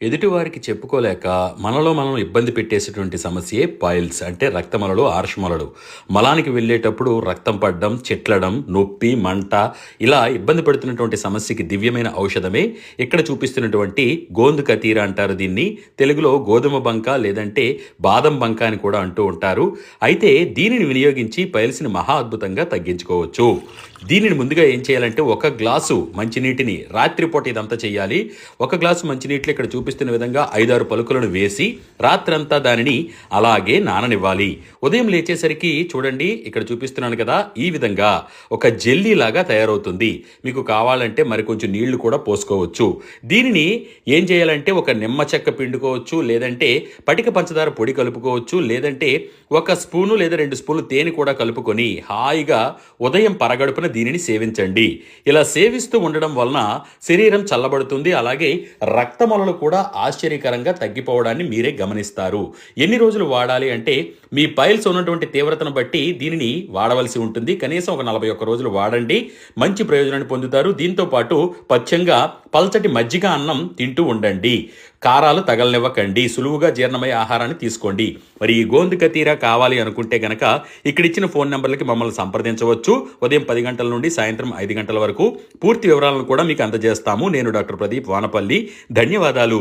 ఎదుటివారికి చెప్పుకోలేక మనలో మనం ఇబ్బంది పెట్టేసేటువంటి సమస్యే పాయిల్స్ అంటే రక్తమలలు ఆర్షమలలు. మలానికి వెళ్ళేటప్పుడు రక్తం పడడం, చిట్లడం, నొప్పి, మంట ఇలా ఇబ్బంది పడుతున్నటువంటి సమస్యకి దివ్యమైన ఔషధమే ఇక్కడ చూపిస్తున్నటువంటి గోందు కతీర అంటారు దీన్ని. తెలుగులో గోధుమ బంక లేదంటే బాదం బంక అని కూడా అంటూ ఉంటారు. అయితే దీనిని వినియోగించి పైల్స్ని మహా అద్భుతంగా తగ్గించుకోవచ్చు. దీనిని ముందుగా ఏం చేయాలంటే ఒక గ్లాసు మంచినీటిని రాత్రిపూట ఇదంతా చేయాలి. ఒక గ్లాసు మంచినీటిలో ఇక్కడ చూపిస్తున్న విధంగా 5-6 పలుకులను వేసి రాత్రంతా దానిని అలాగే నాననివ్వాలి. ఉదయం లేచేసరికి చూడండి ఇక్కడ చూపిస్తున్నాను కదా, ఈ విధంగా ఒక జెల్లీ లాగా తయారవుతుంది. మీకు కావాలంటే మరికొంచెం నీళ్లు కూడా పోసుకోవచ్చు. దీనిని ఏం చేయాలంటే ఒక నిమ్మ చెక్క పిండుకోవచ్చు, లేదంటే పటిక పంచదార పొడి కలుపుకోవచ్చు, లేదంటే ఒక స్పూను లేదా 2 స్పూన్లు తేనె కూడా కలుపుకొని హాయిగా ఉదయం పరగడుపున దీనిని సేవించండి. ఇలా సేవిస్తూ ఉండడం వలన శరీరం చల్లబడుతుంది. అలాగే రక్తమొలలు కూడా ఆశ్చర్యకరంగా తగ్గిపోవడాన్ని మీరే గమనిస్తారు. ఎన్ని రోజులు వాడాలి అంటే మీ పైల్స్ ఉన్నటువంటి తీవ్రతను బట్టి దీనిని వాడవలసి ఉంటుంది. కనీసం ఒక 41 రోజులు వాడండి, మంచి ప్రయోజనాన్ని పొందుతారు. దీంతో పాటు పథ్యంగా పల్చటి మజ్జిగ అన్నం తింటూ ఉండండి. కారాలు తగలనివ్వకండి, సులువుగా జీర్ణమయ్యే ఆహారాన్ని తీసుకోండి. మరి ఈ గోందు కతీరా కావాలి అనుకుంటే గనక ఇక్కడ ఇచ్చిన ఫోన్ నెంబర్లకి మమ్మల్ని సంప్రదించవచ్చు. ఉదయం 10 గంటల నుండి సాయంత్రం 5 గంటల వరకు పూర్తి వివరాలను కూడా మీకు అందజేస్తాము. నేను డాక్టర్ ప్రదీప్ వానపల్లి. ధన్యవాదాలు.